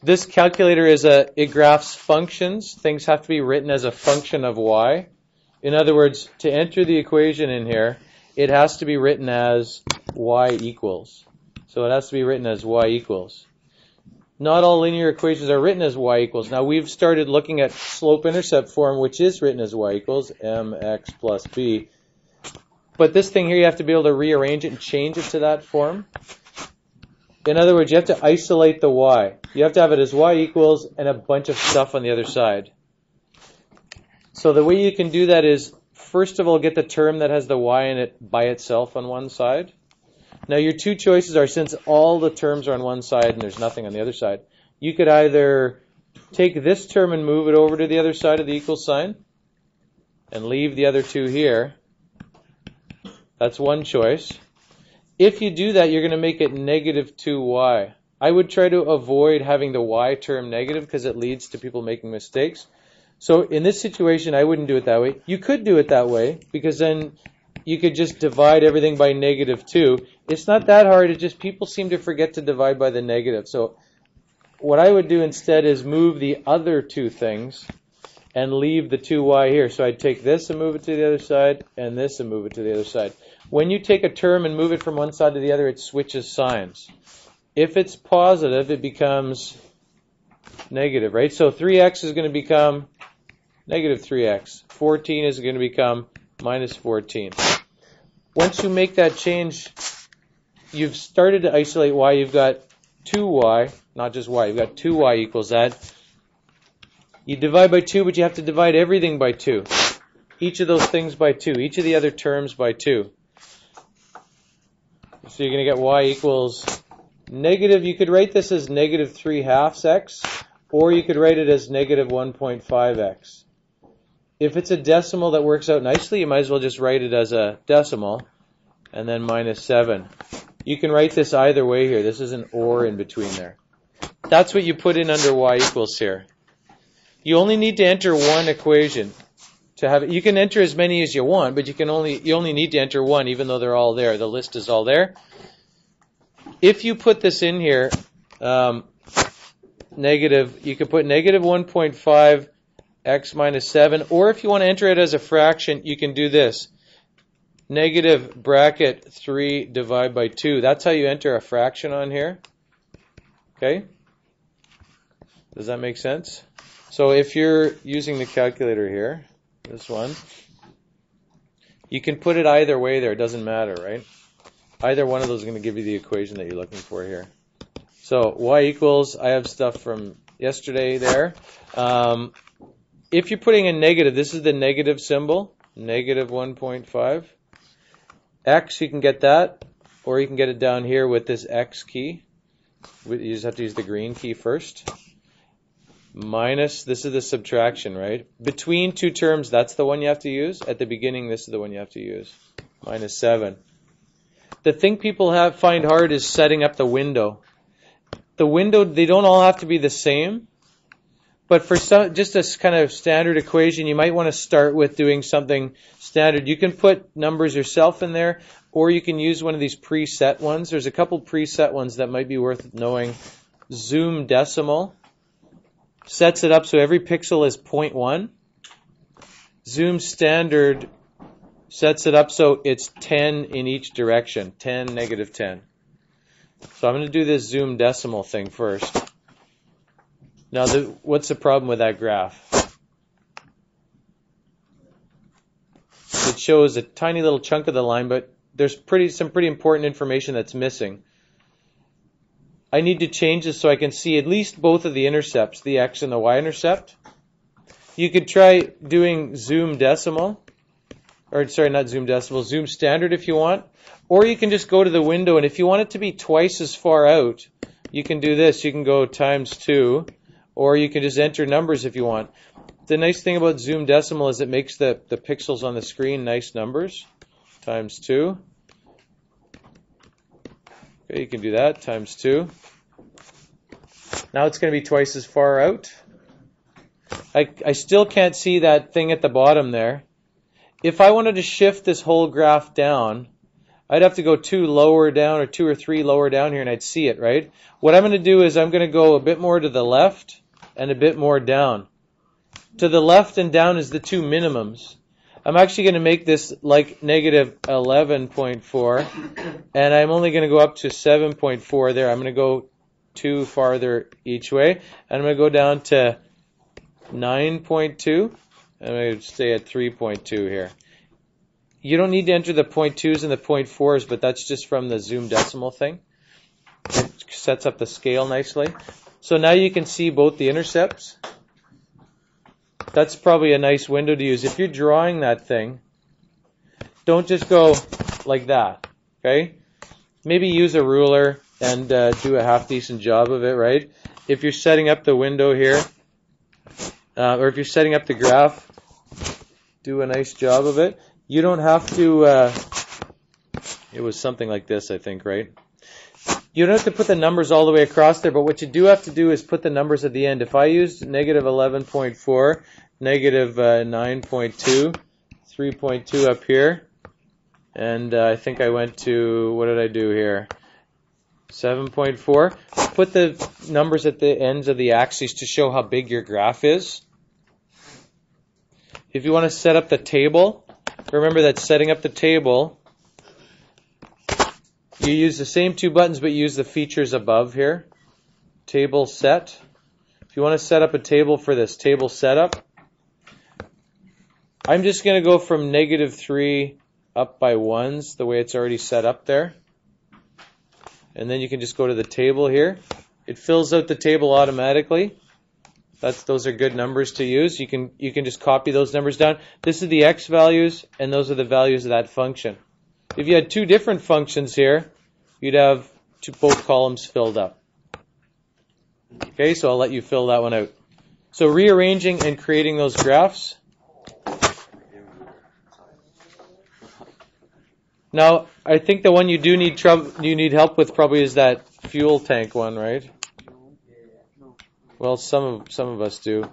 This calculator it graphs functions. Things have to be written as a function of y. In other words, to enter the equation in here, it has to be written as y equals. So it has to be written as y equals. Not all linear equations are written as y equals. Now we've started looking at slope-intercept form, which is written as y equals mx plus b. But this thing here, you have to be able to rearrange it and change it to that form. In other words, you have to isolate the y. You have to have it as y equals and a bunch of stuff on the other side. So the way you can do that is, first of all, get the term that has the y in it by itself on one side. Now your two choices are, since all the terms are on one side and there's nothing on the other side, you could either take this term and move it over to the other side of the equal sign and leave the other two here. That's one choice. If you do that, you're going to make it negative 2y. I would try to avoid having the y term negative because it leads to people making mistakes. So in this situation, I wouldn't do it that way. You could do it that way because then you could just divide everything by negative 2. It's not that hard. It's just people seem to forget to divide by the negative. So what I would do instead is move the other two things and leave the 2y here. So I'd take this and move it to the other side, and this and move it to the other side. When you take a term and move it from one side to the other, it switches signs. If it's positive, it becomes negative, right? So 3x is going to become negative 3x. 14 is going to become minus 14. Once you make that change, you've started to isolate y. You've got 2y, not just y. You've got 2y equals that. You divide by 2, but you have to divide everything by 2. Each of those things by 2. Each of the other terms by 2. So you're going to get y equals negative. You could write this as negative 3/2 x, or you could write it as negative 1.5x. If it's a decimal that works out nicely, you might as well just write it as a decimal, and then minus 7. You can write this either way here. This is an or in between there. That's what you put in under y equals here. You only need to enter one equation to have it. You can enter as many as you want, but you only need to enter one, even though they're all there. The list is all there. If you put this in here, negative, you could put negative 1.5 x minus 7, or if you want to enter it as a fraction, you can do this. Negative bracket 3 divided by 2. That's how you enter a fraction on here. Okay? Does that make sense? So if you're using the calculator here, this one, you can put it either way there. It doesn't matter, right? Either one of those is going to give you the equation that you're looking for here. So y equals, I have stuff from yesterday there. If you're putting a negative, this is the negative symbol, negative 1.5. X, you can get that, or you can get it down here with this X key. You just have to use the green key first. Minus, this is the subtraction, right? Between two terms, that's the one you have to use. At the beginning, this is the one you have to use. Minus 7. The thing people find hard is setting up the window. The window, they don't all have to be the same. But for just a kind of standard equation, you might want to start with doing something standard. You can put numbers yourself in there, or you can use one of these preset ones. There's a couple preset ones that might be worth knowing. Zoom decimal sets it up so every pixel is 0.1. Zoom standard sets it up so it's 10 in each direction, 10, negative 10. So I'm going to do this zoom decimal thing first. Now, what's the problem with that graph? It shows a tiny little chunk of the line, but there's some pretty important information that's missing. I need to change this so I can see at least both of the intercepts, the x and the y intercept. You could try doing zoom decimal, or sorry, not zoom decimal, zoom standard if you want. Or you can just go to the window, and if you want it to be twice as far out, you can do this. You can go times 2, or you can just enter numbers if you want. The nice thing about zoom decimal is it makes the pixels on the screen nice numbers. Times 2. Okay, you can do that, times 2. Now it's going to be twice as far out. I still can't see that thing at the bottom there. If I wanted to shift this whole graph down, I'd have to go 2 lower down or 2 or 3 lower down here and I'd see it, right? What I'm going to do is I'm going to go a bit more to the left and a bit more down. To the left and down is the 2 minimums. I'm actually going to make this like negative 11.4, and I'm only going to go up to 7.4 there. I'm going to go 2 farther each way, and I'm going to go down to 9.2, and I'm going to stay at 3.2 here. You don't need to enter the 0.2s and the 0.4s, but that's just from the zoom decimal thing. It sets up the scale nicely. So now you can see both the intercepts. That's probably a nice window to use. If you're drawing that thing, don't just go like that, okay? Maybe use a ruler and do a half-decent job of it, right? If you're setting up the window here, or if you're setting up the graph, do a nice job of it. You don't have to, it was something like this, I think, right? You don't have to put the numbers all the way across there, but what you do have to do is put the numbers at the end. If I used negative 11.4, negative 9.2, 3.2 up here, and I think I went to, what did I do here? 7.4. Put the numbers at the ends of the axes to show how big your graph is. If you want to set up the table, remember that setting up the table, you use the same 2 buttons, but use the features above here. Table set. If you want to set up a table for this, table setup, I'm just going to go from negative 3 up by 1s, the way it's already set up there. And then you can just go to the table here. It fills out the table automatically. Those are good numbers to use. You can just copy those numbers down. This is the x values, and those are the values of that function. If you had 2 different functions here, you'd have both columns filled up. Okay, so I'll let you fill that one out. So rearranging and creating those graphs. Now, I think the one you do need help with probably is that fuel tank one, right? Well, some of us do.